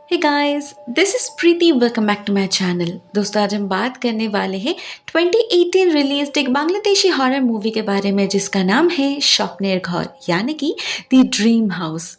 Hey guys, this is Preeti. Welcome back to my channel. दोस्तों, आज हम बात करने वाले हैं 2018 रिलीज्ड एक बांग्लादेशी हॉरर मूवी के बारे में जिसका नाम है स्वप्नेर घर यानी कि द ड्रीम हाउस।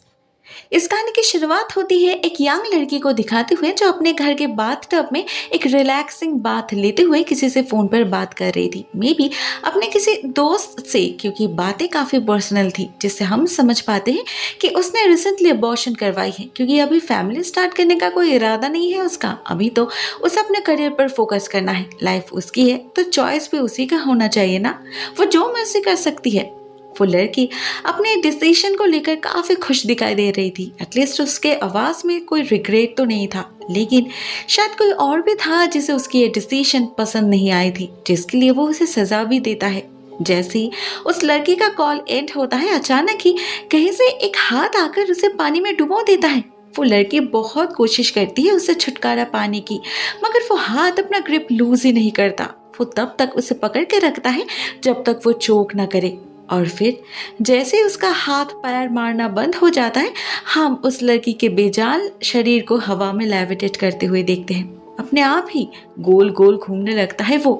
इस कहानी की शुरुआत होती है एक यंग लड़की को दिखाते हुए जो अपने घर के बाथटब में एक रिलैक्सिंग बाथ लेते हुए किसी से फ़ोन पर बात कर रही थी, मे बी अपने किसी दोस्त से, क्योंकि बातें काफ़ी पर्सनल थी जिससे हम समझ पाते हैं कि उसने रिसेंटली अबॉर्शन करवाई है, क्योंकि अभी फैमिली स्टार्ट करने का कोई इरादा नहीं है उसका। अभी तो उसे अपने करियर पर फोकस करना है, लाइफ उसकी है तो चॉइस भी उसी का होना चाहिए ना, वो जो मर्जी कर सकती है। वो लड़की अपने डिसीजन को लेकर काफ़ी खुश दिखाई दे रही थी। एटलीस्ट उसके आवाज़ में कोई रिग्रेट तो नहीं था, लेकिन शायद कोई और भी था जिसे उसकी ये डिसीजन पसंद नहीं आई थी, जिसके लिए वो उसे सज़ा भी देता है। जैसे ही उस लड़की का कॉल एंड होता है, अचानक ही कहीं से एक हाथ आकर उसे पानी में डुबो देता है। वो लड़की बहुत कोशिश करती है उससे छुटकारा पाने की, मगर वो हाथ अपना ग्रिप लूज ही नहीं करता। वो तब तक उसे पकड़ के रखता है जब तक वो चोक ना करे, और फिर जैसे ही उसका हाथ पैर मारना बंद हो जाता है, हम उस लड़की के बेजान शरीर को हवा में लेविटेट करते हुए देखते हैं। अपने आप ही गोल गोल घूमने लगता है वो,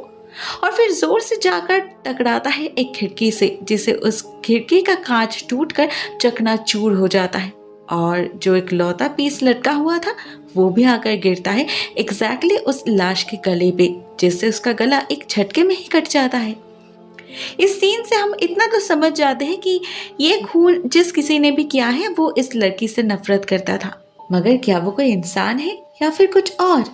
और फिर जोर से जाकर टकराता है एक खिड़की से, जिसे उस खिड़की का कांच टूटकर चकनाचूर हो जाता है, और जो एक लौता पीस लटका हुआ था वो भी आकर गिरता है एग्जैक्टली उस लाश के गले पे, जिससे उसका गला एक झटके में ही कट जाता है। इस सीन से हम इतना तो समझ जाते हैं कि ये खून जिस किसी ने भी किया है वो इस लड़की से नफरत करता था, मगर क्या वो कोई इंसान है या फिर कुछ और?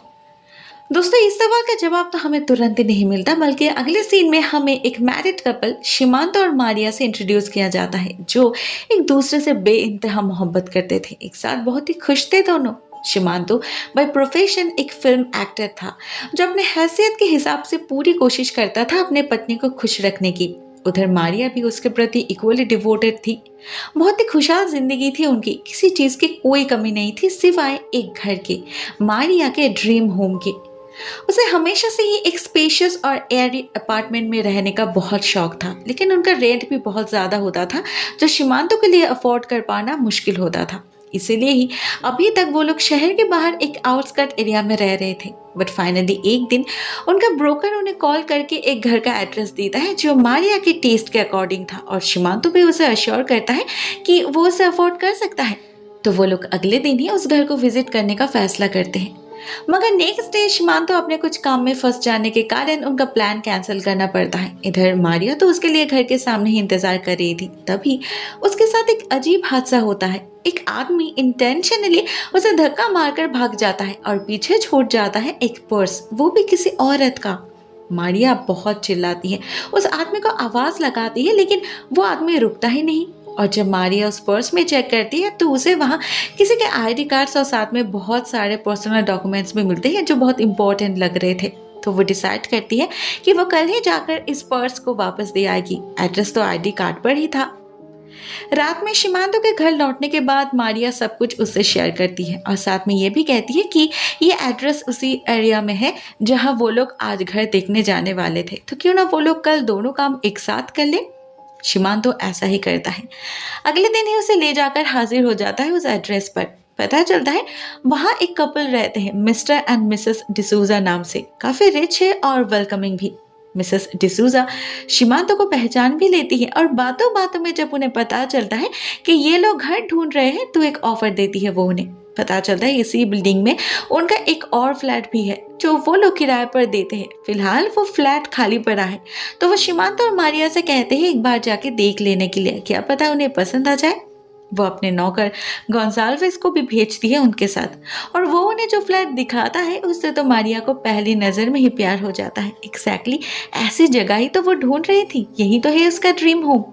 दोस्तों, इस सवाल का जवाब तो हमें तुरंत ही नहीं मिलता, बल्कि अगले सीन में हमें एक मैरिड कपल शिमांतो और मारिया से इंट्रोड्यूस किया जाता है, जो एक दूसरे से बेइंतहा मोहब्बत करते थे। एक साथ बहुत ही खुश थे दोनों। शिमांतो बाय प्रोफेशन एक फिल्म एक्टर था जो अपने हैसियत के हिसाब से पूरी कोशिश करता था अपने पत्नी को खुश रखने की। उधर मारिया भी उसके प्रति इक्वली डिवोटेड थी। बहुत ही खुशहाल जिंदगी थी उनकी, किसी चीज़ की कोई कमी नहीं थी सिवाय एक घर के, मारिया के ड्रीम होम के। उसे हमेशा से ही एक स्पेशियस और एयरी अपार्टमेंट में रहने का बहुत शौक था, लेकिन उनका रेंट भी बहुत ज़्यादा होता था जो शिमांतो के लिए अफोर्ड कर पाना मुश्किल होता था। इसीलिए ही अभी तक वो लोग शहर के बाहर एक आउटस्कर्ट एरिया में रह रहे थे। बट फाइनली एक दिन उनका ब्रोकर उन्हें कॉल करके एक घर का एड्रेस देता है जो मारिया के टेस्ट के अकॉर्डिंग था, और शिमांतो भी उसे अश्योर करता है कि वो उसे अफोर्ड कर सकता है। तो वो लोग अगले दिन ही उस घर को विजिट करने का फैसला करते हैं, मगर नेक्स्ट डे शिमांतो अपने कुछ काम में फंस जाने के कारण उनका प्लान कैंसिल करना पड़ता है। इधर मारिया तो उसके लिए घर के सामने ही इंतजार कर रही थी, तभी उसके साथ एक अजीब हादसा होता है। एक आदमी इंटेंशनली उसे धक्का मारकर भाग जाता है और पीछे छोड़ जाता है एक पर्स, वो भी किसी औरत का। मारिया बहुत चिल्लाती है, उस आदमी को आवाज लगाती है, लेकिन वो आदमी रुकता ही नहीं। और जब मारिया उस पर्स में चेक करती है तो उसे वहाँ किसी के आईडी कार्ड्स और साथ में बहुत सारे पर्सनल डॉक्यूमेंट्स भी मिलते हैं जो बहुत इंपॉर्टेंट लग रहे थे। तो वो डिसाइड करती है कि वो कल ही जाकर इस पर्स को वापस दे आएगी। एड्रेस तो आईडी कार्ड पर ही था। रात में शिमांतो के घर लौटने के बाद मारिया सब कुछ उससे शेयर करती है और साथ में ये भी कहती है कि ये एड्रेस उसी एरिया में है जहाँ वो लोग आज घर देखने जाने वाले थे, तो क्यों ना वो लोग कल दोनों काम एक साथ कर ले। शिमांतो ऐसा ही करता है। अगले दिन ही उसे ले जाकर हाजिर हो जाता है उस एड्रेस पर। पता चलता है वहाँ एक कपल रहते हैं, मिस्टर एंड मिसेस डिसूजा नाम से, काफी रिच है और वेलकमिंग भी। मिसेस डिसूजा शिमांतो को पहचान भी लेती है और बातों बातों में जब उन्हें पता चलता है कि ये लोग घर ढूंढ रहे हैं तो एक ऑफर देती है वो उन्हें। पता चलता है इसी बिल्डिंग में उनका एक और फ्लैट भी है जो वो लोग किराए पर देते हैं। फिलहाल वो फ्लैट खाली पड़ा है, तो वो शिमांतो और मारिया से कहते हैं एक बार जाके देख लेने के लिए, क्या पता उन्हें पसंद आ जाए। वो अपने नौकर गोंसाल्विस को भी भेजती है उनके साथ, और वो उन्हें जो फ्लैट दिखाता है उससे तो मारिया को पहली नज़र में ही प्यार हो जाता है। एग्जैक्टली ऐसी जगह ही तो वो ढूंढ रही थी, यही तो है उसका ड्रीम होम।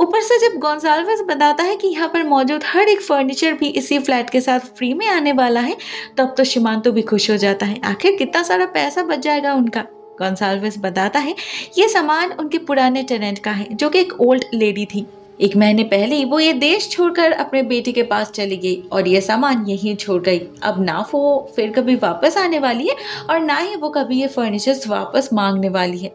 ऊपर से जब गोंसाल्विस बताता है कि यहाँ पर मौजूद हर एक फर्नीचर भी इसी फ्लैट के साथ फ्री में आने वाला है, तब तो शिमांतो भी खुश हो जाता है। आखिर कितना सारा पैसा बच जाएगा उनका। गोंसाल्विस बताता है ये सामान उनके पुराने टेनेंट का है जो कि एक ओल्ड लेडी थी। एक महीने पहले ही वो ये देश छोड़कर अपने बेटे के पास चली गई और ये सामान यहीं छोड़ गई। अब ना वो फिर कभी वापस आने वाली है और ना ही वो कभी ये फर्नीचर्स वापस मांगने वाली है।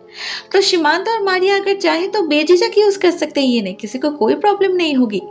तो शिमांतो और मारिया अगर चाहे तो बेझिझक यूज कर सकते हैं, ये नहीं, किसी को कोई प्रॉब्लम नहीं होगी।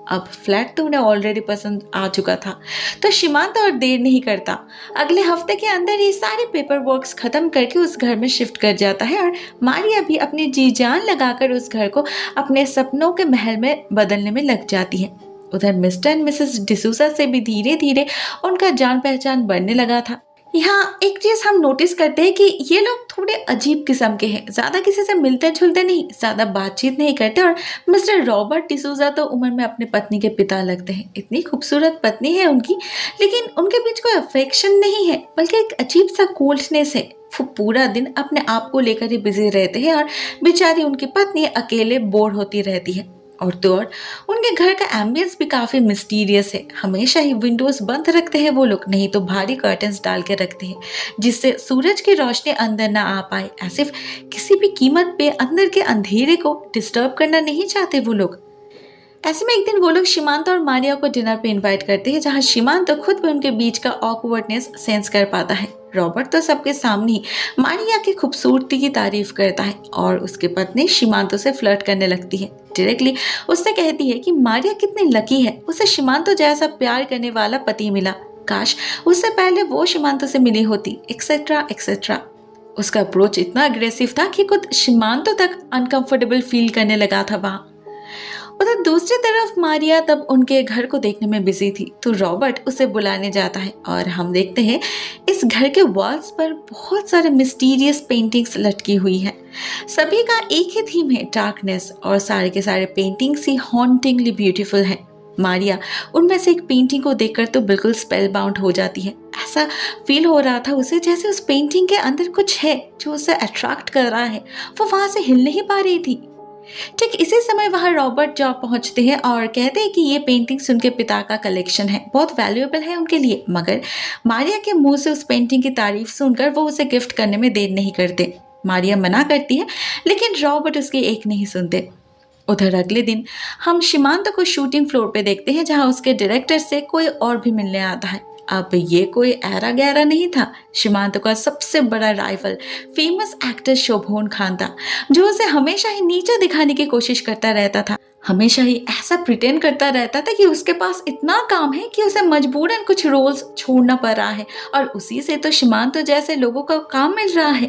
अब फ्लैट तो उन्हें ऑलरेडी पसंद आ चुका था, तो शिमांत और देर नहीं करता, अगले हफ्ते के अंदर ये सारे पेपर वर्क्स खत्म करके उस घर में शिफ्ट कर जाता है और मारिया भी अपनी जी जान लगाकर उस घर को अपने सपनों के महल में बदलने में लग जाती है। उधर मिस्टर एंड मिसेस डिसूजा से भी धीरे धीरे उनका जान पहचान बढ़ने लगा था। यहाँ एक चीज हम नोटिस करते हैं कि ये लोग थोड़े अजीब किस्म के हैं, ज्यादा किसी से मिलते जुलते नहीं, ज्यादा बातचीत नहीं करते। और मिस्टर रॉबर्ट डिसूजा तो उम्र में अपने पत्नी के पिता लगते हैं, इतनी खूबसूरत पत्नी है उनकी, लेकिन उनके बीच कोई अफेक्शन नहीं है, बल्कि एक अजीब सा कोल्डनेस है। वो पूरा दिन अपने आप को लेकर ही बिजी रहते हैं और बेचारी उनकी पत्नी अकेले बोर होती रहती है। और तो और उनके घर का एम्बियंस भी काफी मिस्टीरियस है, हमेशा ही विंडोज बंद रखते हैं वो लोग, नहीं तो भारी कर्टन्स डाल के रखते हैं जिससे सूरज की रोशनी अंदर ना आ पाए। ऐसे किसी भी कीमत पे अंदर के अंधेरे को डिस्टर्ब करना नहीं चाहते वो लोग। ऐसे में एक दिन वो लोग शिमांत और मारिया को डिनर पे इनवाइट करते हैं, जहां शिमांत तो खुद भी उनके बीच का ऑकवर्डनेस सेंस कर पाता है। रॉबर्ट तो सबके सामने ही मारिया की खूबसूरती की तारीफ करता है और उसकी पत्नी शिमांतो से फ्लर्ट करने लगती है। डायरेक्टली उससे कहती है कि मारिया कितनी लकी है, उसे शिमांतो जैसा प्यार करने वाला पति मिला, काश उससे पहले वो शिमांतो से मिली होती, एक्सेट्रा एक्सेट्रा। उसका अप्रोच इतना अग्रेसिव था कि खुद शिमांतो तक अनकंफर्टेबल फील करने लगा था वहाँ। उधर दूसरी तरफ मारिया तब उनके घर को देखने में बिजी थी, तो रॉबर्ट उसे बुलाने जाता है और हम देखते हैं इस घर के वॉल्स पर बहुत सारे मिस्टीरियस पेंटिंग्स लटकी हुई है। सभी का एक ही थीम है, डार्कनेस, और सारे के सारे पेंटिंग्स ही हॉन्टिंगली ब्यूटीफुल है। मारिया उनमें से एक पेंटिंग को देखकर तो बिल्कुल स्पेल बाउंड हो जाती है। ऐसा फील हो रहा था उसे जैसे उस पेंटिंग के अंदर कुछ है जो उसे अट्रैक्ट कर रहा है, वो वहां से हिल नहीं पा रही थी। ठीक इसी समय वहां रॉबर्ट जॉब पहुंचते हैं और कहते हैं कि ये पेंटिंग्स उनके पिता का कलेक्शन है, बहुत वैल्यूएबल है उनके लिए। मगर मारिया के मुंह से उस पेंटिंग की तारीफ सुनकर वो उसे गिफ्ट करने में देर नहीं करते। मारिया मना करती है, लेकिन रॉबर्ट उसकी एक नहीं सुनते। उधर अगले दिन हम शिमांत को शूटिंग फ्लोर पे देखते हैं, जहां उसके डायरेक्टर से कोई और भी मिलने आता है। अब ये कोई ऐरा गैरा नहीं था, शिमांत का सबसे बड़ा राइवल फेमस एक्टर शोभन खान था, जो उसे हमेशा ही नीचा दिखाने की कोशिश करता रहता था। हमेशा ही ऐसा प्रिटेंड करता रहता था कि उसके पास इतना काम है कि उसे मजबूरन कुछ रोल्स छोड़ना पड़ रहा है, और उसी से तो शिमांत जैसे लोगों का काम मिल रहा है।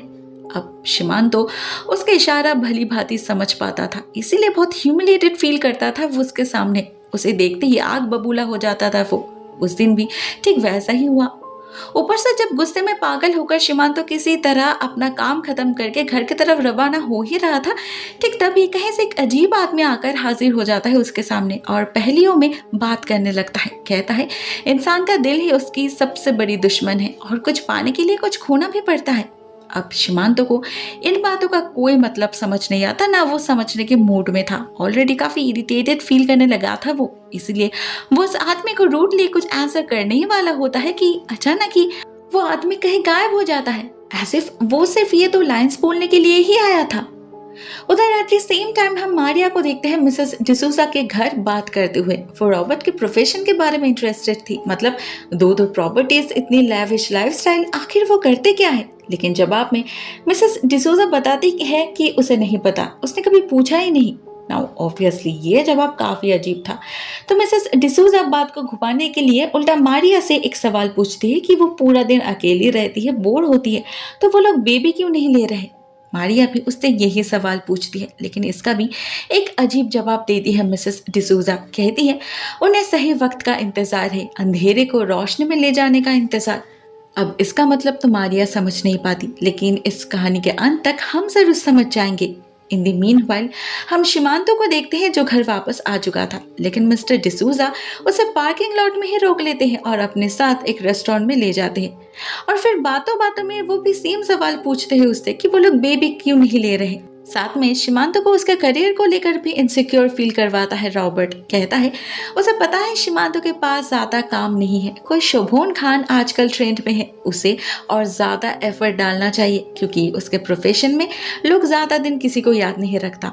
अब शिमांतो उसका इशारा भली भांति समझ पाता था, इसीलिए बहुत ह्यूमिलेटेड फील करता था वो उसके सामने। उसे देखते ही आग बबूला हो जाता था वो। उस दिन भी ठीक वैसा ही हुआ। ऊपर से जब गुस्से में पागल होकर शिमांतो किसी तरह अपना काम खत्म करके घर की तरफ रवाना हो ही रहा था, ठीक तभी कहीं से एक अजीब आदमी आकर हाजिर हो जाता है उसके सामने और पहेलियों में बात करने लगता है। कहता है इंसान का दिल ही उसकी सबसे बड़ी दुश्मन है और कुछ पाने के लिए कुछ खोना भी पड़ता है। अब शिमांतो को इन बातों का कोई मतलब समझ नहीं आता, ना वो समझने के मूड में था। ऑलरेडी काफी इरिटेटेड फील करने लगा था वो, इसलिए वो उस आदमी को रूडली कुछ आंसर करने ही वाला होता है कि अचानक ही वो आदमी कहीं गायब हो जाता है, ऐसे वो सिर्फ ये 2 लाइंस बोलने के लिए ही आया था। उधर एट द सेम टाइम हम मारिया को देखते हैं मिसेस डिसूजा के घर बात करते हुए। वो रॉबर्ट के प्रोफेशन के बारे में इंटरेस्टेड थी, मतलब 2 प्रॉपर्टीज, इतनी लैविश लाइफस्टाइल, आखिर वो करते क्या है। लेकिन जवाब में मिसेस डिसूजा बताती है कि उसे नहीं पता, उसने कभी पूछा ही नहीं। नाउ ऑब्वियसली ये जवाब काफी अजीब था, तो मिसेस डिसूजा बात को घुमाने के लिए उल्टा मारिया से एक सवाल पूछती है कि वो पूरा दिन अकेली रहती है, बोर होती है, तो वो लोग बेबी क्यों नहीं ले रहे। मारिया भी उससे यही सवाल पूछती है, लेकिन इसका भी एक अजीब जवाब देती है मिसेस डिसूजा। कहती है उन्हें सही वक्त का इंतजार है, अंधेरे को रोशनी में ले जाने का इंतजार। अब इसका मतलब तो मारिया समझ नहीं पाती, लेकिन इस कहानी के अंत तक हम जरूर समझ जाएंगे। इन द मीनवाइल हम शिमांतो को देखते हैं जो घर वापस आ चुका था, लेकिन मिस्टर डिसूजा उसे पार्किंग लॉट में ही रोक लेते हैं और अपने साथ एक रेस्टोरेंट में ले जाते हैं। और फिर बातों बातों में वो भी सेम सवाल पूछते हैं उससे कि वो लोग बेबी क्यों नहीं ले रहे। साथ में शिमांतो को उसके करियर को लेकर भी इनसिक्योर फील करवाता है रॉबर्ट। कहता है उसे पता है शिमांतो के पास ज्यादा काम नहीं है, कोई शोभन खान आजकल ट्रेंड में है, उसे और ज्यादा एफर्ट डालना चाहिए, क्योंकि उसके प्रोफेशन में लोग ज्यादा दिन किसी को याद नहीं रखता।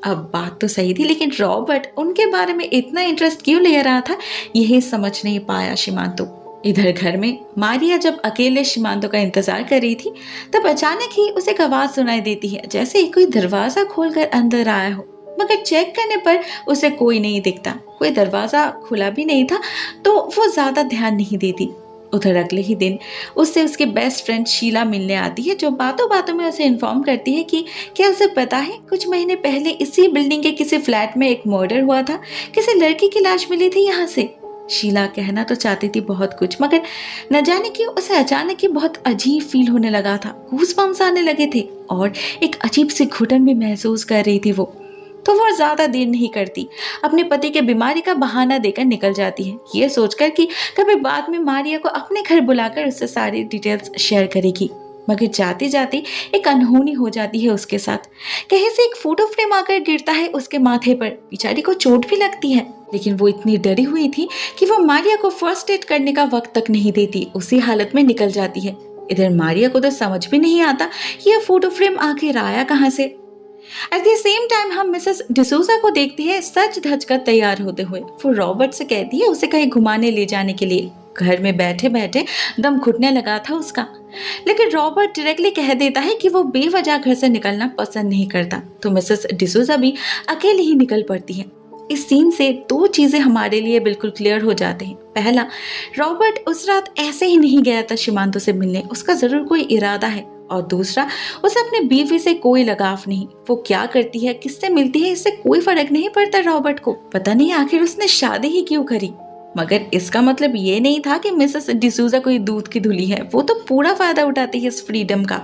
अब बात तो सही थी, लेकिन रॉबर्ट उनके बारे में इतना इंटरेस्ट क्यों ले रहा था, यही समझ नहीं पाया शिमांतो। इधर घर में मारिया जब अकेले शिमांतो का इंतजार कर रही थी, तब अचानक ही उसे एक आवाज सुनाई देती है, जैसे कोई दरवाजा खोलकर अंदर आया हो। मगर चेक करने पर उसे कोई नहीं दिखता, कोई दरवाज़ा खुला भी नहीं था, तो वो ज़्यादा ध्यान नहीं देती। उधर अगले ही दिन उससे उसकी बेस्ट फ्रेंड शीला मिलने आती है, जो बातों बातों में उसे इन्फॉर्म करती है कि क्या उसे पता है कुछ महीने पहले इसी बिल्डिंग के किसी फ्लैट में एक मर्डर हुआ था, किसी लड़की की लाश मिली थी यहाँ से। शीला कहना तो चाहती थी बहुत कुछ, मगर न जाने क्यों उसे अचानक ही बहुत अजीब फील होने लगा था। गूज़बम्स आने लगे थे और एक अजीब सी घुटन भी महसूस कर रही थी वो। तो वो ज़्यादा देर नहीं करती, अपने पति के बीमारी का बहाना देकर निकल जाती है, ये सोचकर कि कभी बाद में मारिया को अपने घर बुलाकर उससे सारी डिटेल्स शेयर करेगी। मगर जाते जाते एक अनहोनी हो जाती है उसके साथ। कहीं से एक फोटो फ्रेम आकर गिरता है उसके माथे पर, बेचारी को चोट भी लगती है, लेकिन वो इतनी डरी हुई थी कि वो मारिया को फर्स्ट एड करने का वक्त तक नहीं देती, उसी हालत में निकल जाती है। इधर मारिया को तो समझ भी नहीं आता कि यह फोटो फ्रेम आखिर आया कहाँ से। एट द सेम टाइम हम मिसेस डिसूजा को देखती है सच धज कर तैयार होते हुए। वो रॉबर्ट से कहती है उसे कहीं घुमाने ले जाने के लिए। घर में बैठे बैठे दम घुटने लगा था उसका, लेकिन रॉबर्ट डायरेक्टली कह देता है कि वो बेवजह घर से निकलना पसंद नहीं करता, तो मिसेस डिसूजा भी अकेली ही निकल पड़ती है। इस सीन से दो चीजें हमारे लिए बिल्कुल क्लियर हो जाते हैं। पहला, रॉबर्ट उस रात ऐसे ही नहीं गया था शिमांतो से मिलने, उसका जरूर कोई इरादा है। और दूसरा, उसे अपने बीवी से कोई लगाव नहीं, वो क्या करती है, किससे मिलती है, इससे कोई फर्क नहीं पड़ता रॉबर्ट को। पता नहीं आखिर उसने शादी ही क्यों करी। मगर इसका मतलब ये नहीं था कि मिसेस डिसूजा कोई दूध की धुली है, वो तो पूरा फायदा उठाती है इस फ्रीडम का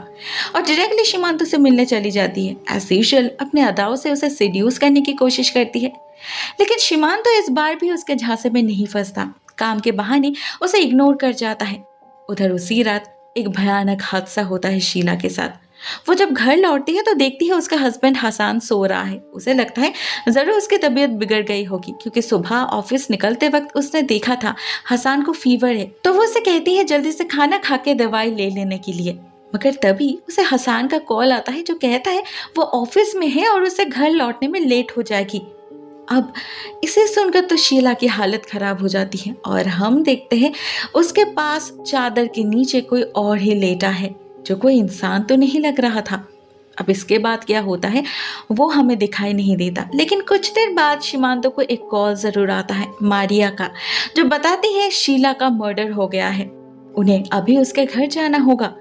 और डायरेक्टली शिमांतो से मिलने चली जाती है। एज यूजुअल अपने अदाओं से उसे सेड्यूस करने की कोशिश करती है, लेकिन शिमांतो इस बार भी उसके झांसे में नहीं फंसता, काम के बहाने उसे इग्नोर कर जाता है। उधर उसी रात एक भयानक हादसा होता है शीला के साथ। वो जब घर लौटती है तो देखती है उसका हस्बैंड हसन सो रहा है। उसे लगता है जरूर उसकी तबीयत बिगड़ गई होगी, क्योंकि सुबह ऑफिस निकलते वक्त उसने देखा था हसन को फीवर है, तो वो उसे कहती है जल्दी से खाना खा के दवाई ले लेने के लिए। मगर तभी उसे हसन का कॉल आता है जो कहता है वो ऑफिस में है और उसे घर लौटने में लेट हो जाएगी। अब इसे सुनकर तो शीला की हालत खराब हो जाती है और हम देखते हैं उसके पास चादर के नीचे कोई और ही लेटा है, जो कोई इंसान तो नहीं लग रहा था। अब इसके बाद क्या होता है वो हमें दिखाई नहीं देता, लेकिन कुछ देर बाद शिमांतो को एक कॉल जरूर आता है मारिया का, जो बताती है शीला का मर्डर हो गया है, उन्हें अभी उसके घर जाना होगा।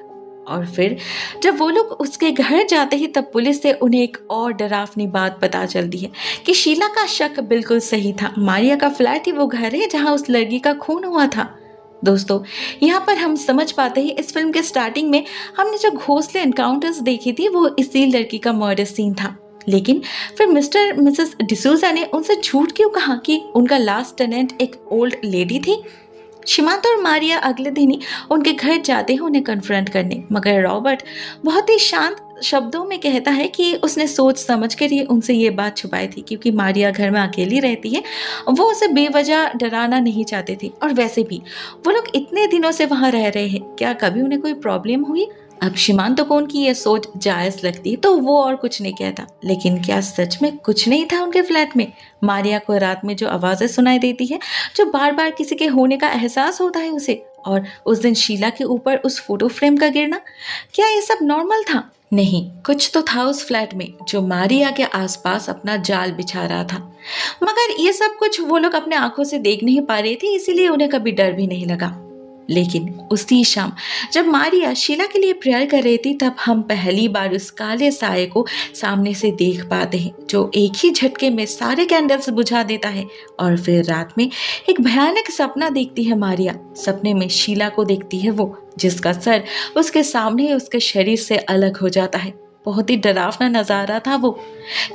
और फिर जब वो लोग उसके घर जाते ही तब पुलिस से उन्हें एक और डरावनी बात पता चलती है कि शीला का शक बिल्कुल सही था, मारिया का फ्लैट ही वो घर है जहां उस लड़की का खून हुआ था। दोस्तों, यहाँ पर हम समझ पाते हैं इस फिल्म के स्टार्टिंग में हमने जो घोंसले एनकाउंटर्स देखी थी वो इसी लड़की का मर्डर सीन था, लेकिन फिर मिस्टर मिसेस डिसूजा ने उनसे झूठ क्यों कहा कि उनका लास्ट टेनेंट एक ओल्ड लेडी थी। शिमांतो और मारिया अगले दिन ही उनके घर जाते हैं उन्हें कन्फ्रंट करने, मगर रॉबर्ट बहुत ही शांत शब्दों में कहता है कि उसने सोच समझ कर ये उनसे ये बात छुपाई थी, क्योंकि मारिया घर में अकेली रहती है, वो उसे बेवजह डराना नहीं चाहते थे। और वैसे भी वो लोग इतने दिनों से वहाँ रह रहे हैं, क्या कभी उन्हें कोई प्रॉब्लम हुई। अब शिमांतो को उनकी ये सोच जायज़ लगती है तो वो और कुछ नहीं कहता, लेकिन क्या सच में कुछ नहीं था उनके फ्लैट में। मारिया को रात में जो आवाज़ें सुनाई देती है, जो बार बार किसी के होने का एहसास होता है उसे, और उस दिन शीला के ऊपर उस फोटो फ्रेम का गिरना, क्या ये सब नॉर्मल था? नहीं, कुछ तो था उस फ्लैट में जो मारिया के आसपास अपना जाल बिछा रहा था। मगर ये सब कुछ वो लोग अपने आंखों से देख नहीं पा रहे थे, इसीलिए उन्हें कभी डर भी नहीं लगा। लेकिन उसी शाम जब मारिया शीला के लिए प्रेयर कर रही थी, तब हम पहली बार उस काले साये को सामने से देख पाते हैं, जो एक ही झटके में सारे कैंडल्स बुझा देता है। और फिर रात में एक भयानक सपना देखती है मारिया। सपने में शीला को देखती है वो, जिसका सर उसके सामने उसके शरीर से अलग हो जाता है। बहुत ही डरावना नज़ारा था वो,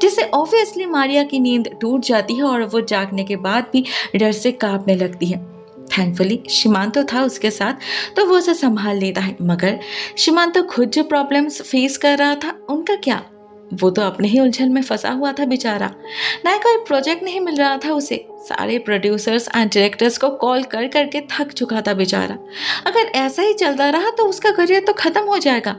जिससे ऑब्वियसली मारिया की नींद टूट जाती है और वो जागने के बाद भी डर से कांपने लगती है। थैंकफुली शिमांतो था उसके साथ, तो वो उसे संभाल लेता है। मगर शिमांतो खुद जो प्रॉब्लम्स फेस कर रहा था, उनका क्या? वो तो अपने ही उलझन में फंसा हुआ था बेचारा। ना कोई प्रोजेक्ट नहीं मिल रहा था उसे, सारे प्रोड्यूसर्स एंड डायरेक्टर्स को कॉल कर करके थक चुका था बेचारा। अगर ऐसा ही चलता रहा तो उसका करियर तो खत्म हो जाएगा।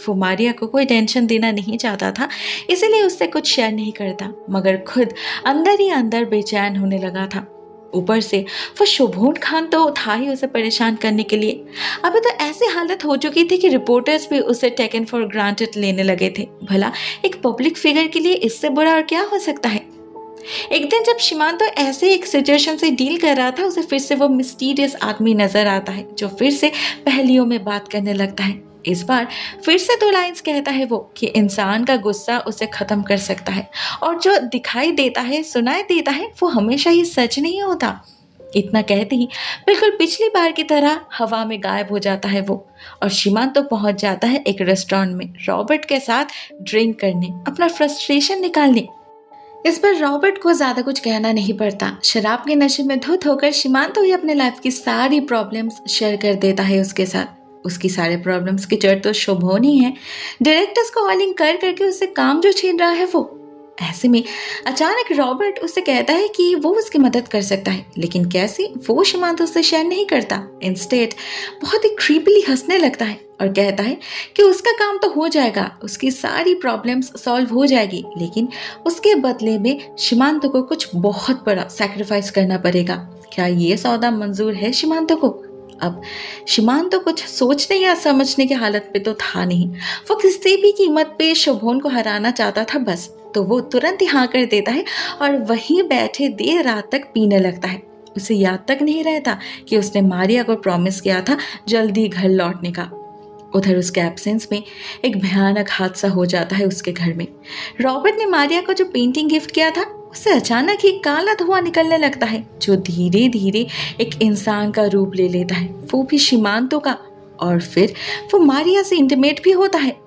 वो मारिया को कोई टेंशन देना नहीं चाहता था, इसीलिए उससे कुछ शेयर नहीं करता, मगर खुद अंदर ही अंदर बेचैन होने लगा था। ऊपर से वो शोभून खान तो था ही उसे परेशान करने के लिए। अभी तो ऐसी हालत हो चुकी थी कि रिपोर्टर्स भी उसे टेकन फॉर ग्रांटेड लेने लगे थे। भला एक पब्लिक फिगर के लिए इससे बुरा और क्या हो सकता है। एक दिन जब शिमांतो ऐसे एक सिचुएशन से डील कर रहा था, उसे फिर से वो मिस्टीरियस आदमी नजर आता है जो फिर से पहेलियों में बात करने लगता है। इस बार फिर से 2 लाइंस कहता है वो कि इंसान का गुस्सा उसे खत्म कर सकता है और जो दिखाई देता है, सुनाई देता है, वो हमेशा ही सच नहीं होता। इतना कहते ही बिल्कुल पिछली बार की तरह हवा में गायब हो जाता है वो, और शिमांतो पहुंच जाता है एक रेस्टोरेंट में रॉबर्ट के साथ ड्रिंक करने, अपना फ्रस्ट्रेशन निकालने। इस पर रॉबर्ट को ज्यादा कुछ कहना नहीं पड़ता। शराब के नशे में धुत होकर शिमांतो ही अपने लाइफ की सारी प्रॉब्लम्स शेयर कर देता है उसके साथ। उसकी सारे प्रॉब्लम्स की जड़ तो शोभन ही है। डायरेक्टर्स को ऑलिंग कर करके उससे काम जो छीन रहा है वो। ऐसे में अचानक रॉबर्ट उससे कहता है कि वो उसकी मदद कर सकता है, लेकिन कैसे वो शिमांतो से शेयर नहीं करता। इंस्टेड बहुत ही क्रीपीली हंसने लगता है और कहता है कि उसका काम तो हो जाएगा, उसकी सारी प्रॉब्लम्स सॉल्व हो जाएगी, लेकिन उसके बदले में शिमांतो को कुछ बहुत बड़ा सैक्रिफाइस करना पड़ेगा। क्या ये सौदा मंजूर है शिमांतो को? अब शिमांतो कुछ सोचने या समझने की हालत पे तो था नहीं। वो किसी भी कीमत पे शोभन को हराना चाहता था बस। तो वो तुरंत ही हाँ कर देता है और वहीं बैठे देर रात तक पीने लगता है। उसे याद तक नहीं रहता कि उसने मारिया को प्रॉमिस किया था जल्दी घर लौटने का। उधर उसके एब्सेंस में एक भयानक हादसा हो जाता है उसके घर में। रॉबर्ट ने मारिया को जो पेंटिंग गिफ्ट किया था, उससे अचानक ही काला धुआं निकलने लगता है जो धीरे धीरे एक इंसान का रूप ले लेता है, वो भी शिमांतो का। और फिर वो मारिया से इंटीमेट भी होता है।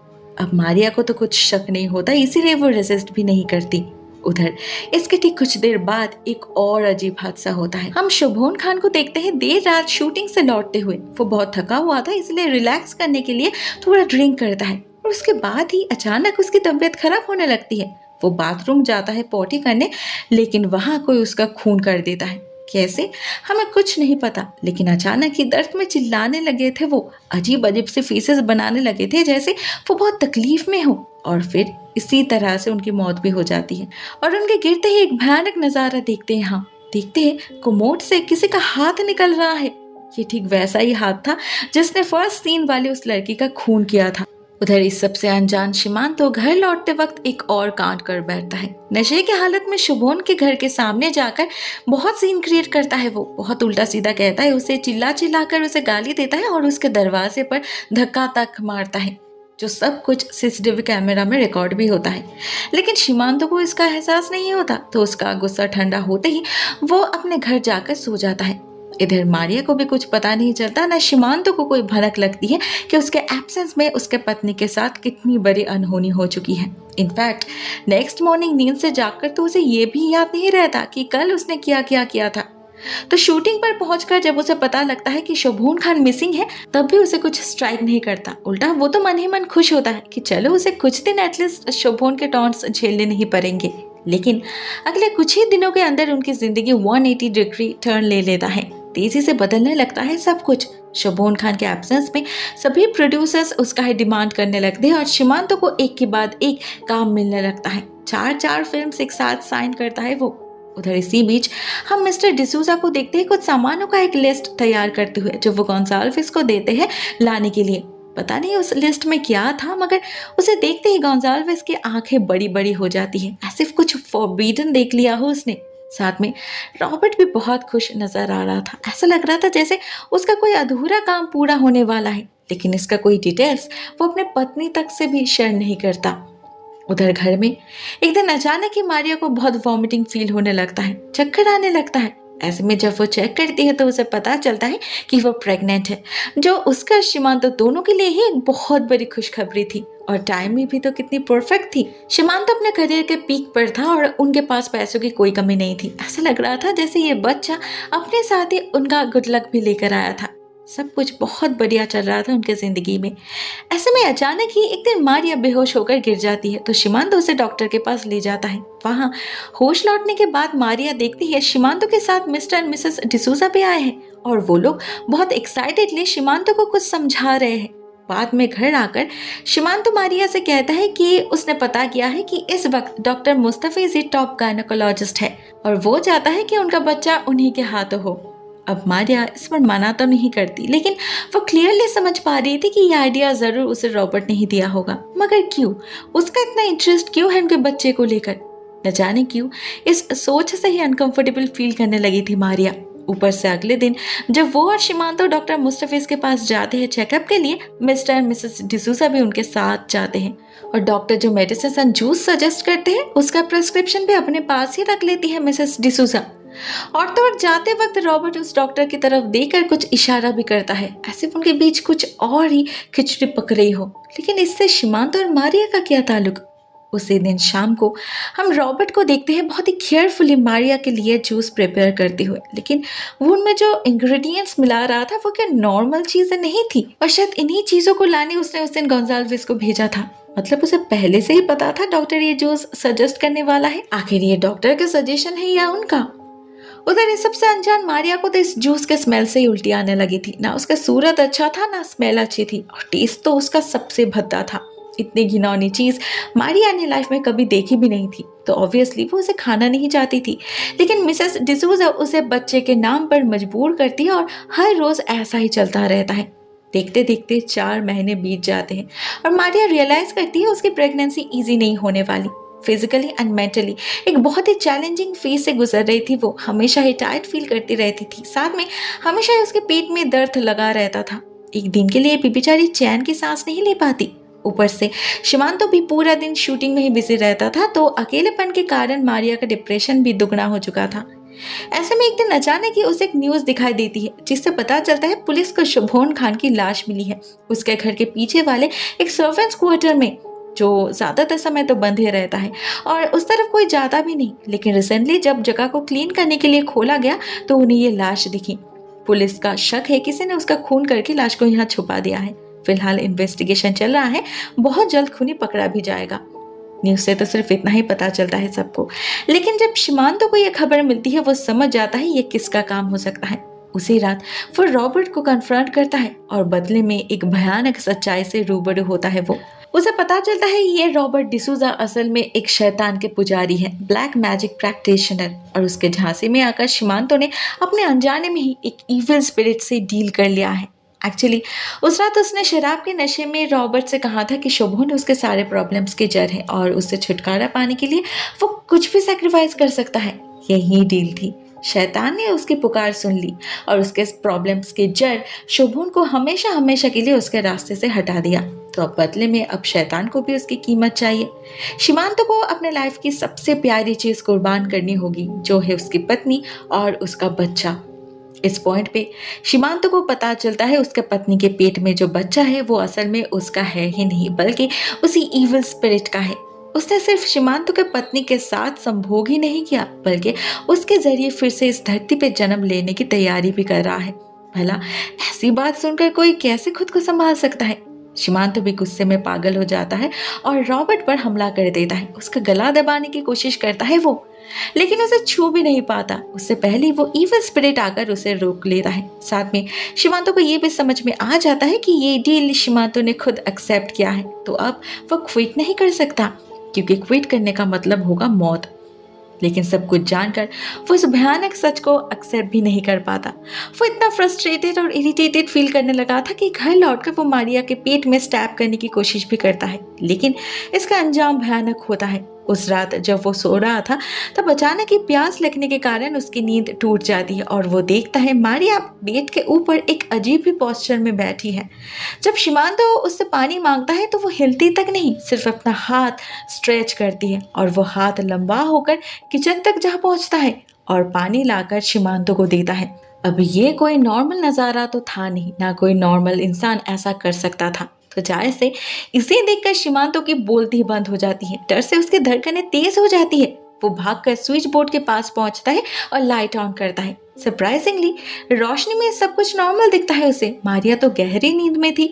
अब मारिया को तो कुछ शक नहीं होता, इसीलिए वो रेजिस्ट भी नहीं करती। उधर इसके ठीक कुछ देर बाद एक और अजीब हादसा होता है। हम शोभन खान को देखते हैं देर रात शूटिंग से लौटते हुए। वो बहुत थका हुआ था, इसलिए रिलैक्स करने के लिए थोड़ा ड्रिंक करता है और उसके बाद ही अचानक उसकी तबीयत खराब होने लगती है। वो बाथरूम जाता है पॉटी करने, लेकिन वहां कोई उसका खून कर देता है। कैसे हमें कुछ नहीं पता, लेकिन अचानक ही दर्द में चिल्लाने लगे थे वो। अजीब अजीब से फेसेस बनाने लगे थे जैसे वो बहुत तकलीफ में हो। और फिर इसी तरह से उनकी मौत भी हो जाती है। और उनके गिरते ही एक भयानक नजारा देखते हैं। हाँ, देखते हैं कोमोड से किसी का हाथ निकल रहा है। ये ठीक वैसा ही हाथ था जिसने फर्स्ट सीन वाली उस लड़की का खून किया था। उधर इस सबसे अनजान शिमांतो घर लौटते वक्त एक और कांड कर बैठता है। नशे की हालत में शोभन के घर के सामने जाकर बहुत सीन क्रिएट करता है वो। बहुत उल्टा सीधा कहता है, उसे चिल्ला चिल्ला कर उसे गाली देता है और उसके दरवाजे पर धक्का तक मारता है, जो सब कुछ सीसीटीवी कैमरा में रिकॉर्ड भी होता है। लेकिन शिमांतो को इसका एहसास नहीं होता, तो उसका गुस्सा ठंडा होते ही वो अपने घर जाकर सो जाता है। इधर मारिया को भी कुछ पता नहीं चलता, न शिमांतो को कोई भनक लगती है कि उसके एब्सेंस में उसके पत्नी के साथ कितनी बड़ी अनहोनी हो चुकी है। इनफैक्ट नेक्स्ट मॉर्निंग नींद से जागकर तो उसे ये भी याद नहीं रहता कि कल उसने क्या क्या किया था। तो शूटिंग पर पहुंचकर जब उसे पता लगता है कि शोभन खान मिसिंग है, तब भी उसे कुछ स्ट्राइक नहीं करता। उल्टा वो तो मन ही मन खुश होता है कि चलो उसे कुछ दिन एटलीस्ट शोभन के टॉन्ट्स झेलने नहीं पड़ेंगे। लेकिन अगले कुछ ही दिनों के अंदर उनकी जिंदगी 180 डिग्री टर्न ले लेता है। तेजी से बदलने लगता है सब कुछ। शोभन खान के एब्सेंस में सभी प्रोड्यूसर्स उसका ही डिमांड करने लगते हैं और शिमांतो को एक के बाद एक काम मिलने लगता है। 4 फिल्म्स एक साथ साइन करता है वो। उधर इसी बीच हम मिस्टर डिसूजा को देखते हैं कुछ सामानों का एक लिस्ट तैयार करते हुए, जो वो गोंजाल्विस को देते हैं लाने के लिए। पता नहीं उस लिस्ट में क्या था, मगर उसे देखते ही गोंजाल्विस की आंखें बड़ी बड़ी हो जाती है, ऐसे कुछ फॉरबिडन देख लिया हो उसने। साथ में रॉबर्ट भी बहुत खुश नजर आ रहा था। ऐसा लग रहा था जैसे उसका कोई अधूरा काम पूरा होने वाला है, लेकिन इसका कोई डिटेल्स वो अपने पत्नी तक से भी शेयर नहीं करता। उधर घर में एक दिन अचानक ही मारिया को बहुत वॉमिटिंग फील होने लगता है, चक्कर आने लगता है। ऐसे में जब वो चेक करती है तो उसे पता चलता है कि वो प्रेग्नेंट है, जो उसका शिमांतो दोनों के लिए ही एक बहुत बड़ी खुशखबरी थी। और टाइमिंग भी तो कितनी परफेक्ट थी। शिमांतो अपने करियर के पीक पर था और उनके पास पैसों की कोई कमी नहीं थी। ऐसा लग रहा था जैसे ये बच्चा अपने साथ ही उनका गुड लक भी लेकर आया था। सब कुछ बहुत बढ़िया चल रहा था उनके जिंदगी में। ऐसे में अचानक ही एक दिन मारिया बेहोश होकर गिर जाती है, तो शिमांतो उसे डॉक्टर के पास ले जाता है। वहां होश लौटने के बाद मारिया देखती है शिमांतो के साथ मिस्टर एंड मिसेस डिसूजा भी आए हैं और वो लोग बहुत एक्साइटेडली शिमांतो को कुछ समझा रहे हैं। बाद में घर आकर शिमांतो मारिया से कहता है कि उसने पता किया है कि इस वक्त डॉक्टर मुस्तफिज ही टॉप गायनेकोलॉजिस्ट है और वो चाहता है कि उनका बच्चा उन्हीं के हाथों हो। अब मारिया इस पर मना तो नहीं करती, लेकिन वो क्लियरली समझ पा रही थी कि ये आइडिया जरूर उसे रॉबर्ट ने ही दिया होगा। मगर क्यों? उसका इतना इंटरेस्ट क्यों है उनके बच्चे को लेकर? न जाने क्यों इस सोच से ही अनकंफर्टेबल फील करने लगी थी मारिया। ऊपर से अगले दिन जब वो और शिमांतो डॉक्टर मुस्तफिज के पास जाते हैं चेकअप के लिए, मिस्टर और मिसेस डिसूजा भी उनके साथ जाते हैं और डॉक्टर जो मेडिसिन जूस सजेस्ट करते हैं उसका प्रिस्क्रिप्शन भी अपने पास ही रख लेती है मिसेस डिसूजा। और तो और जाते वक्त रॉबर्ट उस डॉक्टर की तरफ देखकर कुछ इशारा भी करता है, ऐसे उनके बीच कुछ और ही खिचड़ी पक रही हो। लेकिन इससे शिमांतो और मारिया का क्या ताल्लुक? उसी दिन शाम को हम रॉबर्ट को देखते हैं बहुत ही केयरफुली मारिया के लिए जूस प्रिपेयर करते हुए, लेकिन वो उनमें जो इंग्रेडिएंट्स मिला रहा था वो क्या नॉर्मल चीजें नहीं थी और शायद इन्हीं चीजों को लाने उसने उस दिन गोंजाल्विस को भेजा था। मतलब उसे पहले से ही पता था डॉक्टर ये जूस सजेस्ट करने वाला है। आखिर ये डॉक्टर का सजेशन है या उनका? उधर इस सबसे अनजान मारिया को तो इस जूस के स्मेल से ही उल्टी आने लगी थी। ना उसका सूरत अच्छा था ना स्मेल अच्छी थी और टेस्ट तो उसका सबसे भद्दा था। इतनी घिनौनी चीज मारिया ने लाइफ में कभी देखी भी नहीं थी, तो ऑब्वियसली वो उसे खाना नहीं चाहती थी। लेकिन मिसेस डिसूजा उसे बच्चे के नाम पर मजबूर करती है और हर रोज ऐसा ही चलता रहता है। देखते देखते 4 महीने बीत जाते हैं और मारिया रियलाइज करती है उसकी प्रेगनेंसी इजी नहीं होने वाली। फिजिकली एंड मेंटली एक बहुत ही चैलेंजिंग फेज से गुजर रही थी वो। हमेशा ही टायर्ड फील करती रहती थी, साथ में हमेशा ही उसके पेट में दर्द लगा रहता था। एक दिन के लिए भी बेचारी चैन की सांस नहीं ले पाती। ऊपर से शिमांतो भी पूरा दिन शूटिंग में ही बिजी रहता था, तो अकेलेपन के कारण मारिया का डिप्रेशन भी दुगना हो चुका था। ऐसे में एक दिन अचानक ही उसे एक न्यूज दिखाई देती है जिससे पता चलता है पुलिस को शोभन खान की लाश मिली है उसके घर के पीछे वाले एक सर्वेंट्स क्वार्टर में, जो ज्यादातर समय तो बंद ही रहता है और उस तरफ कोई जाता भी नहीं। लेकिन रिसेंटली जब जगह को क्लीन करने के लिए खोला गया तो उन्हें ये लाश दिखी। पुलिस का शक है किसी ने उसका खून करके लाश को यहाँ छुपा दिया है। फिलहाल इन्वेस्टिगेशन चल रहा है, बहुत जल्द खूनी पकड़ा भी जाएगा। न्यूज से तो सिर्फ इतना ही पता चलता है सबको, लेकिन जब शिमांतो को यह खबर मिलती है वो समझ जाता है ये किसका काम हो सकता है। उसी रात वो रॉबर्ट को कन्फ्रंट करता है और बदले में एक भयानक सच्चाई से रूबरू होता है। वो उसे पता चलता है ये रॉबर्ट डिसूजा असल में एक शैतान के पुजारी है, ब्लैक मैजिक प्रैक्टिशनर, और उसके झांसे में आकर शिमांतो ने अपने अनजाने में ही एक इविल स्पिरिट से डील कर लिया है। एक्चुअली उस रात उसने शराब के नशे में रॉबर्ट से कहा था कि शोभन उसके सारे प्रॉब्लम्स की जड़ है और उससे छुटकारा पाने के लिए वो कुछ भी सैक्रिफाइस कर सकता है। यही डील थी। शैतान ने उसकी पुकार सुन ली और उसके प्रॉब्लम्स की जड़ शोभन को हमेशा हमेशा के लिए उसके रास्ते से हटा दिया। तो अब बदले में अब शैतान को भी उसकी कीमत चाहिए। शिमांतो को अपने लाइफ की सबसे प्यारी चीज कुर्बान करनी होगी, जो है उसकी पत्नी और उसका बच्चा। इस पॉइंट पे शिमांतो को पता चलता है उसके पत्नी के पेट में जो बच्चा है वो असल में उसका है ही नहीं, बल्कि उसी इविल स्पिरिट का है। उसने सिर्फ शिमांतो के पत्नी के साथ संभोग ही नहीं किया, बल्कि उसके जरिए फिर से इस धरती पे जन्म लेने की तैयारी भी कर रहा है। भला ऐसी बात सुनकर कोई कैसे खुद को संभाल सकता है? शिमांतो भी गुस्से में पागल हो जाता है और रॉबर्ट पर हमला कर देता है। उसका गला दबाने की कोशिश करता है वो, लेकिन उसे छू भी नहीं पाता। उससे पहले वो इविल स्पिरिट आकर उसे रोक लेता है। साथ में शिमांतो को ये भी समझ में आ जाता है कि ये डील शिमांतो ने खुद एक्सेप्ट किया है, तो अब वो क्विट नहीं कर सकता, क्योंकि क्विट करने का मतलब होगा मौत। लेकिन सब कुछ जानकर वो उस भयानक सच को एक्सेप्ट भी नहीं कर पाता। वो इतना फ्रस्ट्रेटेड और इरिटेटेड फील करने लगा था कि घर लौटकर वो मारिया के पेट में स्टैब करने की कोशिश भी करता है, लेकिन इसका अंजाम भयानक होता है। उस रात जब वो सो रहा था तब अचानक ही प्यास लगने के कारण उसकी नींद टूट जाती है और वो देखता है मारिया बेड के ऊपर एक अजीब ही पोस्चर में बैठी है। जब शिमांतो उससे पानी मांगता है तो वो हिलती तक नहीं, सिर्फ अपना हाथ स्ट्रेच करती है और वो हाथ लंबा होकर किचन तक जा पहुंचता है और पानी लाकर शिमांतो को देता है। अब ये कोई नॉर्मल नज़ारा तो था नहीं, ना कोई नॉर्मल इंसान ऐसा कर सकता था। तो जाहिर से इसे देखकर शिमांतो की बोलती बंद हो जाती है। डर से उसकी धड़कनें तेज हो जाती है। वो भागकर स्विच बोर्ड के पास पहुंचता है और लाइट ऑन करता है। सरप्राइजिंगली रोशनी में सब कुछ नॉर्मल दिखता है उसे। मारिया तो गहरी नींद में थी,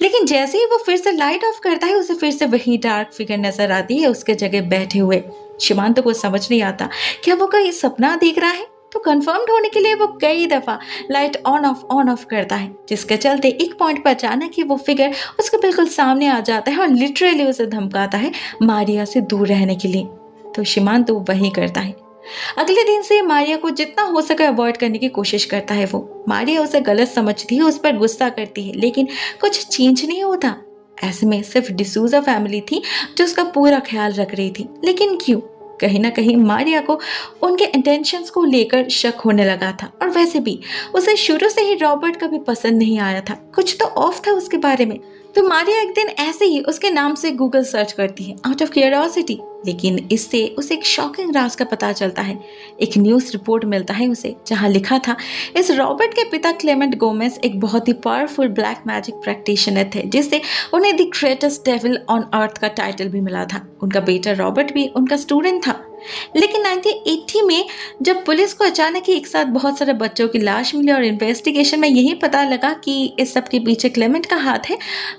लेकिन जैसे ही वो फिर से लाइट ऑफ करता है उसे फिर से वही डार्क फिगर नजर आती है उसके जगह बैठे हुए। शिमांतो को समझ नहीं आता क्या वो कोई सपना देख रहा है। तो कंफर्म्ड होने के लिए वो कई दफ़ा लाइट ऑन ऑफ करता है, जिसके चलते एक पॉइंट पर अचानक ही वो फिगर उसके बिल्कुल सामने आ जाता है और लिटरली उसे धमकाता है मारिया से दूर रहने के लिए। तो शिमांतो वही करता है। अगले दिन से मारिया को जितना हो सके अवॉइड करने की कोशिश करता है वो। मारिया उसे गलत समझती है, उस पर गुस्सा करती है, लेकिन कुछ चेंज नहीं होता। ऐसे में सिर्फ डिसूजा फैमिली थी जो उसका पूरा ख्याल रख रही थी, लेकिन क्यों? कहीं ना कहीं मारिया को उनके इंटेंशंस को लेकर शक होने लगा था, और वैसे भी उसे शुरू से ही रॉबर्ट कभी पसंद नहीं आया था। कुछ तो ऑफ था उसके बारे में। तो मारिया एक दिन ऐसे ही उसके नाम से गूगल सर्च करती है आउट ऑफ क्यूरियोसिटी, लेकिन इससे उसे एक शॉकिंग राज का पता चलता है। एक न्यूज़ रिपोर्ट मिलता है उसे, जहां लिखा था इस रॉबर्ट के पिता क्लेमेंट गोमेज एक बहुत ही पावरफुल ब्लैक मैजिक प्रैक्टिशनर थे, जिससे उन्हें the greatest devil on earth का टाइटल भी मिला था। उनका बेटा रॉबर्ट भी उनका स्टूडेंट था। लेकिन 1980 में जब पुलिस को अचानक ही एक साथ बहुत सारे बच्चों की लाश मिली और इन्वेस्टिगेशन में यही पता लगा कि इस सब के पीछे क्लेमेंट का हाथ है,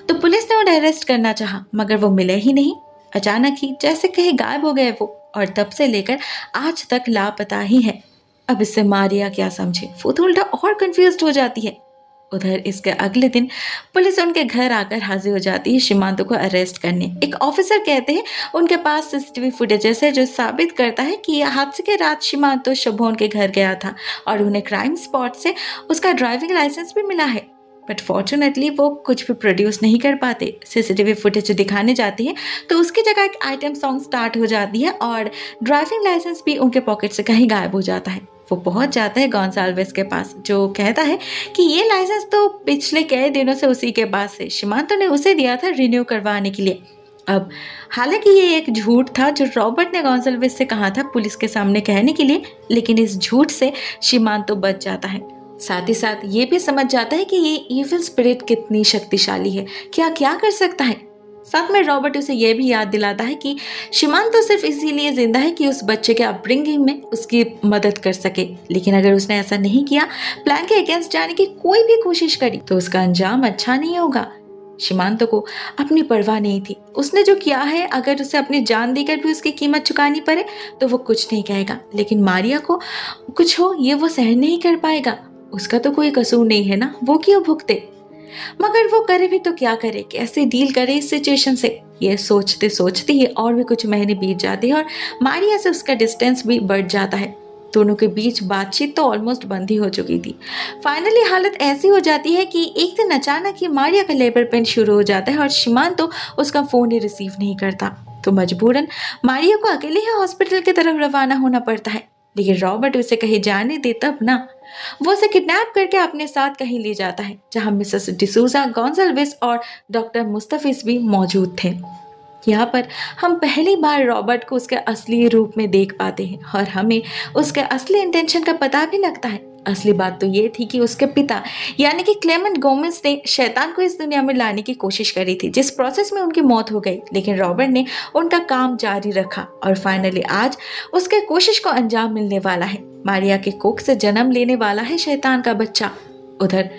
तो पुलिस ने उन्हें अरेस्ट करना चाहा, मगर वो मिले ही नहीं। अचानक ही जैसे कहीं गायब हो गए वो, और तब से लेकर आज तक लापता ही है। अब इससे मारिया क्या समझे, वो तो उल्टा और कंफ्यूज हो जाती है। उधर इसके अगले दिन पुलिस उनके घर आकर हाजिर हो जाती है शिमांतो को अरेस्ट करने। एक ऑफिसर कहते हैं उनके पास सीसीटीवी फुटेजेस है जो साबित करता है कि हादसे के रात शिमांतो शोभोन के घर गया था और उन्हें क्राइम स्पॉट से उसका ड्राइविंग लाइसेंस भी मिला है। बट फॉर्चुनेटली वो कुछ भी प्रोड्यूस नहीं कर पाते। सीसीटीवी फुटेज दिखाने जाती है तो उसकी जगह एक आइटम सॉन्ग स्टार्ट हो जाती है और ड्राइविंग लाइसेंस भी उनके पॉकेट से कहीं गायब हो जाता है। वो पहुंच जाता है गोंसाल्वेस के पास, जो कहता है कि ये लाइसेंस तो पिछले कई दिनों से उसी के पास है, शिमांतो ने उसे दिया था रिन्यू करवाने के लिए। अब हालांकि ये एक झूठ था जो रॉबर्ट ने गोंसाल्वेस से कहा था पुलिस के सामने कहने के लिए, लेकिन इस झूठ से शिमांतो बच जाता है। साथ ही साथ ये भी समझ जाता है कि ये इविल स्पिरिट कितनी शक्तिशाली है, क्या क्या कर सकता है। साथ में रॉबर्ट उसे यह भी याद दिलाता है कि शिमांतो सिर्फ इसीलिए जिंदा है कि उस बच्चे के अपब्रिंगिंग में उसकी मदद कर सके, लेकिन अगर उसने ऐसा नहीं किया, प्लान के अगेंस्ट जाने की कोई भी कोशिश करी, तो उसका अंजाम अच्छा नहीं होगा। शिमांतो को अपनी परवाह नहीं थी। उसने जो किया है, अगर उसे अपनी जान देकर भी उसकी कीमत चुकानी पड़े तो वो कुछ नहीं कहेगा, लेकिन मारिया को कुछ हो ये वो सहन नहीं कर पाएगा। उसका तो कोई कसूर नहीं है ना, वो क्यों भुगते। मगर वो करे भी तो क्या करे, कैसे डील करे इस सिचुएशन से, ये सोचते सोचते ही और भी कुछ महीने बीत जाते हैं और मारिया से उसका डिस्टेंस भी बढ़ जाता है। दोनों के बीच बातचीत तो ऑलमोस्ट बंद ही हो चुकी थी। फाइनली हालत ऐसी हो जाती है कि एक दिन अचानक ही मारिया का लेबर पेन शुरू हो जाता है और शिमांतो उसका फोन ही रिसीव नहीं करता। तो मजबूरन मारिया को अकेले ही हॉस्पिटल की तरफ रवाना होना पड़ता है, लेकिन रॉबर्ट उसे कहीं जाने दे तब ना। वो उसे किडनैप करके अपने साथ कहीं ले जाता है, जहां मिसेस डिसूजा, गोंसाल्वेस और डॉक्टर मुस्तफिज भी मौजूद थे। यहाँ पर हम पहली बार रॉबर्ट को उसके असली रूप में देख पाते हैं और हमें उसके असली इंटेंशन का पता भी लगता है। असली बात तो ये थी कि उसके पिता यानी कि क्लेमेंट गोमेज ने शैतान को इस दुनिया में लाने की कोशिश करी थी, जिस प्रोसेस में उनकी मौत हो गई, लेकिन रॉबर्ट ने उनका काम जारी रखा और फाइनली आज उसके कोशिश को अंजाम मिलने वाला है। मारिया के कोख से जन्म लेने वाला है शैतान का बच्चा। उधर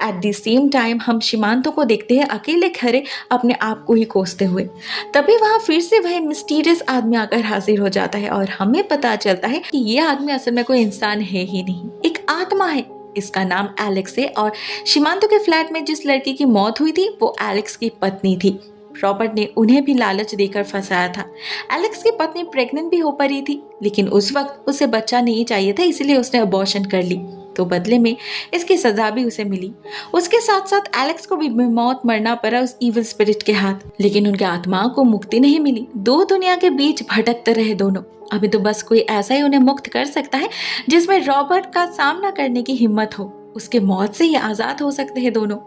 एट द सेम टाइम हम शिमांतो को देखते हैं अकेले खड़े अपने आप को ही कोसते हुए। तभी वहाँ फिर से वह मिस्टीरियस आदमी आकर हाजिर हो जाता है और हमें पता चलता है कि ये आदमी असल में कोई इंसान है ही नहीं, एक आत्मा है। इसका नाम एलेक्स है और शिमांतो के फ्लैट में जिस लड़की की मौत हुई थी वो एलेक्स की पत्नी थी। रॉबर्ट ने उन्हें भी लालच देकर फंसाया था। एलेक्स की पत्नी प्रेग्नेंट भी हो पड़ी थी, लेकिन उस वक्त उसे बच्चा नहीं चाहिए था, इसलिए उसने अबॉर्शन कर ली। तो बदले में इसकी सजा भी उसे मिली। उसके साथ साथ एलेक्स को भी मौत मरना पड़ा उस इविल स्पिरिट के हाथ, लेकिन उनके आत्माओं को मुक्ति नहीं मिली। दो दुनिया के बीच भटकते रहे दोनों। अभी तो बस कोई ऐसा ही उन्हें मुक्त कर सकता है जिसमें रॉबर्ट का सामना करने की हिम्मत हो। उसके मौत से ही आजाद हो सकते हैं दोनों।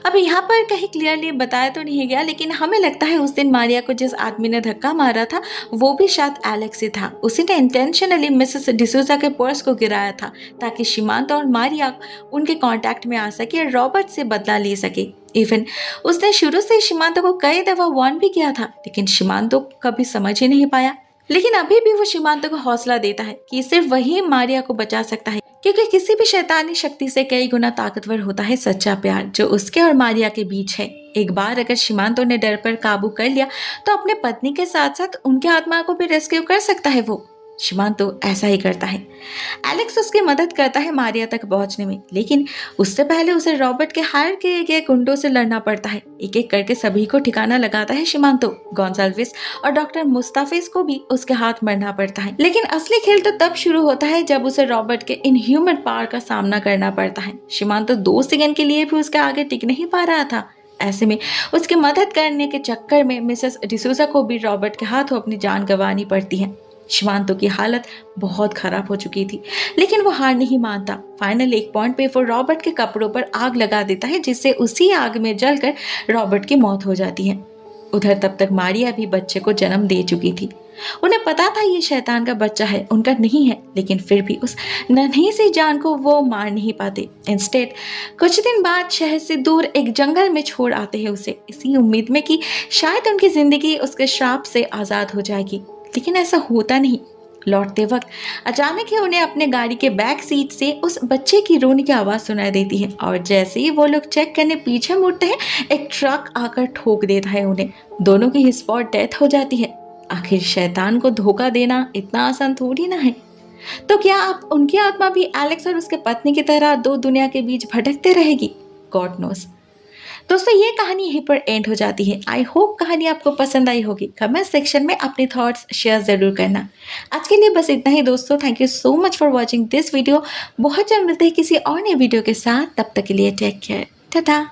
अब यहाँ पर कहीं क्लियरली बताया तो नहीं गया, लेकिन हमें लगता है उस दिन मारिया को जिस आदमी ने धक्का मारा था वो भी शायद एलेक्स ही था। उसी ने इंटेंशनली मिसेस डिसूजा के पर्स को गिराया था ताकि शिमांतो और मारिया उनके कांटेक्ट में आ सके और रॉबर्ट से बदला ले सके। इवन उसने शुरू से शिमांतो को कई दफा वार्न भी किया था, लेकिन शिमांतो कभी समझ ही नहीं पाया। लेकिन अभी भी वो शिमांतो को हौसला देता है कि सिर्फ वही मारिया को बचा सकता है, क्योंकि किसी भी शैतानी शक्ति से कई गुना ताकतवर होता है सच्चा प्यार जो उसके और मारिया के बीच है। एक बार अगर शिमांतो ने डर पर काबू कर लिया तो अपने पत्नी के साथ साथ उनके आत्मा को भी रेस्क्यू कर सकता है वो। शिमांतो तो ऐसा ही करता है। एलेक्स उसकी मदद करता है मारिया तक पहुंचने में, लेकिन उससे पहले उसे रॉबर्ट के हायर किए गए गुंडों से लड़ना पड़ता है। एक एक करके सभी को ठिकाना लगाता है शिमांतो। गोंसाल्विस और डॉक्टर मुस्ताफिज को भी उसके हाथ मरना पड़ता है। लेकिन असली खेल तो तब शुरू होता है जब उसे रॉबर्ट के इनह्यूमन पावर का सामना करना पड़ता है। शिमांतो 2 सेकंड के लिए भी उसके आगे टिक नहीं पा रहा था। ऐसे में उसकी मदद करने के चक्कर में मिसेस डिसूजा को भी रॉबर्ट के हाथों अपनी जान गंवानी पड़ती है। शिमांतो की हालत बहुत खराब हो चुकी थी, लेकिन वो हार नहीं मानता। फाइनल एक पॉइंट पे वो रॉबर्ट के कपड़ों पर आग लगा देता है, जिससे उसी आग में जलकर रॉबर्ट की मौत हो जाती है। उधर तब तक मारिया भी बच्चे को जन्म दे चुकी थी। उन्हें पता था ये शैतान का बच्चा है, उनका नहीं है, लेकिन फिर भी उस नन्ही सी जान को वो मार नहीं पाते। इंस्टेड कुछ दिन बाद शहर से दूर एक जंगल में छोड़ आते हैं उसे, इसी उम्मीद में कि शायद उनकी जिंदगी उसके श्राप से आज़ाद हो जाएगी। लेकिन ऐसा होता नहीं। लौटते वक्त अचानक ही उन्हें अपने गाड़ी के बैक सीट से उस बच्चे की रोने की आवाज़ सुनाई देती है, और जैसे ही वो लोग चेक करने पीछे मुड़ते हैं, एक ट्रक आकर ठोक देता है उन्हें। दोनों की स्पॉट डेथ हो जाती है। आखिर शैतान को धोखा देना इतना आसान थोड़ी ना है। तो क्या आप उनकी आत्मा भी एलेक्स और उसके पत्नी की तरह 2 दुनिया के बीच भटकते रहेगी? God knows. दोस्तों, ये कहानी यहीं पर एंड हो जाती है। आई होप कहानी आपको पसंद आई होगी। कमेंट सेक्शन में अपने थॉट्स शेयर ज़रूर करना। आज के लिए बस इतना ही दोस्तों। Thank you so much for watching this video. बहुत जल्द मिलते हैं किसी और नए वीडियो के साथ। तब तक के लिए टेक केयर। टाटा।